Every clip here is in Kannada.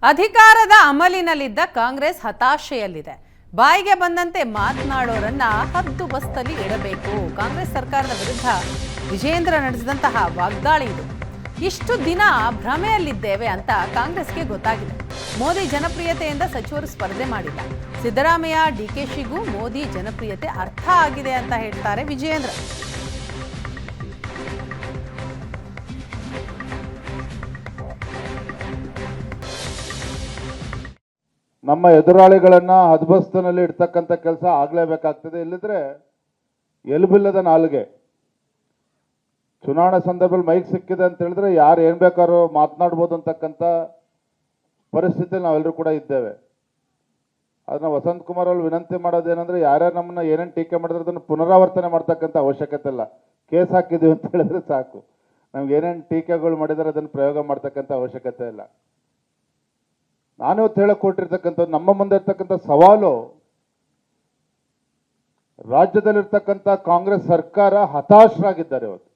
ಅಧಿಕಾರದ ಅಮಲಿನಲ್ಲಿದ್ದ ಕಾಂಗ್ರೆಸ್ ಹತಾಶೆಯಲ್ಲಿದೆ. ಬಾಯಿಗೆ ಬಂದಂತೆ ಮಾತನಾಡೋರನ್ನ ಹದ್ದು ಬಸ್ತಲ್ಲಿ ಇಡಬೇಕು. ಕಾಂಗ್ರೆಸ್ ಸರ್ಕಾರದ ವಿರುದ್ಧ ವಿಜೇಂದ್ರ ನಡೆಸಿದಂತಹ ವಾಗ್ದಾಳಿ ಇದು. ಇಷ್ಟು ದಿನ ಭ್ರಮೆಯಲ್ಲಿದ್ದೇವೆ ಅಂತ ಕಾಂಗ್ರೆಸ್ಗೆ ಗೊತ್ತಾಗಿದೆ. ಮೋದಿ ಜನಪ್ರಿಯತೆಯಿಂದ ಸಚಿವರು ಸ್ಪರ್ಧೆ ಮಾಡಿಲ್ಲ. ಸಿದ್ದರಾಮಯ್ಯ, ಡಿಕೆಶಿಗೂ ಮೋದಿ ಜನಪ್ರಿಯತೆ ಅರ್ಥ ಆಗಿದೆ ಅಂತ ಹೇಳ್ತಾರೆ ವಿಜೇಂದ್ರ. ನಮ್ಮ ಎದುರಾಳಿಗಳನ್ನ ಹದ್ಬಸ್ತಿನಲ್ಲಿ ಇಡ್ತಕ್ಕಂಥ ಕೆಲಸ ಆಗಲೇಬೇಕಾಗ್ತದೆ. ಇಲ್ಲಿದ್ರೆ ಎಲುಬಿಲ್ಲದ ನಾಲಿಗೆ. ಚುನಾವಣೆ ಸಂದರ್ಭದಲ್ಲಿ ಮೈಕ್ ಸಿಕ್ಕಿದೆ ಅಂತ ಹೇಳಿದ್ರೆ ಯಾರು ಏನ್ ಬೇಕಾದ್ರೂ ಮಾತನಾಡ್ಬೋದು ಅಂತಕ್ಕಂಥ ಪರಿಸ್ಥಿತಿಯಲ್ಲಿ ನಾವೆಲ್ಲರೂ ಕೂಡ ಇದ್ದೇವೆ. ಅದನ್ನ ವಸಂತ್ ಕುಮಾರ್ ಅವರು ವಿನಂತಿ ಮಾಡೋದೇನೆಂದ್ರೆ ಯಾರ್ಯಾರು ನಮ್ಮನ್ನ ಏನೇನು ಟೀಕೆ ಮಾಡಿದ್ರೆ ಅದನ್ನು ಪುನರಾವರ್ತನೆ ಮಾಡ್ತಕ್ಕಂಥ ಅವಶ್ಯಕತೆ ಇಲ್ಲ. ಕೇಸ್ ಹಾಕಿದ್ದೀವಿ ಅಂತ ಹೇಳಿದ್ರೆ ಸಾಕು. ನಮ್ಗೆ ಏನೇನು ಟೀಕೆಗಳು ಮಾಡಿದರೆ ಅದನ್ನು ಪ್ರಯೋಗ ಮಾಡ್ತಕ್ಕಂಥ ಅವಶ್ಯಕತೆ ಇಲ್ಲ. ನಾನು ಇವತ್ತು ಹೇಳಕ್ ಕೊಟ್ಟಿರ್ತಕ್ಕಂಥ ನಮ್ಮ ಮುಂದೆ ಇರ್ತಕ್ಕಂಥ ಸವಾಲು, ರಾಜ್ಯದಲ್ಲಿರ್ತಕ್ಕಂಥ ಕಾಂಗ್ರೆಸ್ ಸರ್ಕಾರ ಹತಾಶರಾಗಿದ್ದಾರೆ. ಇವತ್ತು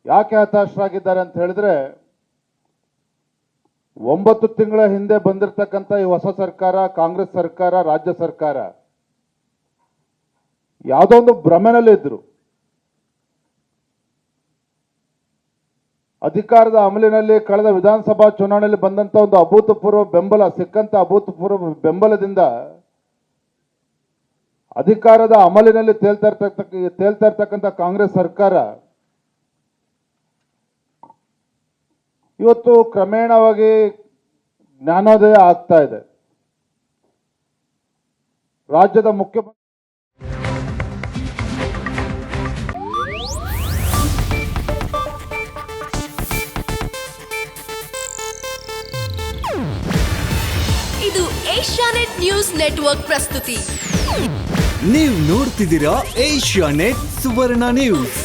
ಯಾಕೆ ಹತಾಶರಾಗಿದ್ದಾರೆ ಅಂತ ಹೇಳಿದ್ರೆ, 9 ತಿಂಗಳ ಹಿಂದೆ ಬಂದಿರತಕ್ಕಂಥ ಈ ಹೊಸ ಸರ್ಕಾರ, ಕಾಂಗ್ರೆಸ್ ಸರ್ಕಾರ, ರಾಜ್ಯ ಸರ್ಕಾರ ಯಾವುದೋ ಒಂದು ಭ್ರಮೆನಲ್ಲಿ ಇದ್ರು. ಅಧಿಕಾರದ ಅಮಲಿನಲ್ಲಿ ಕಳೆದ ವಿಧಾನಸಭಾ ಚುನಾವಣೆಯಲ್ಲಿ ಬಂದಂತ ಒಂದು ಅಭೂತಪೂರ್ವ ಬೆಂಬಲ ಸಿಕ್ಕಂತ ಅಭೂತಪೂರ್ವ ಬೆಂಬಲದಿಂದ ಅಧಿಕಾರದ ಅಮಲಿನಲ್ಲಿ ತೇಲ್ತಾ ಇರ್ತಕ್ಕಂಥ ಕಾಂಗ್ರೆಸ್ ಸರ್ಕಾರ ಇವತ್ತು ಕ್ರಮೇಣವಾಗಿ ಜ್ಞಾನೋದಯ ಆಗ್ತಾ ಇದೆ. ರಾಜ್ಯದ ಮುಖ್ಯಮಂತ್ರಿ ಇದು ಏಷ್ಯಾನೆಟ್ ನ್ಯೂಸ್ ನೆಟ್ವರ್ಕ್ ಪ್ರಸ್ತುತಿ. ನೀವು ನೋಡ್ತಿದ್ದೀರಾ ಏಷ್ಯಾನೆಟ್ ಸುವರ್ಣ ನ್ಯೂಸ್.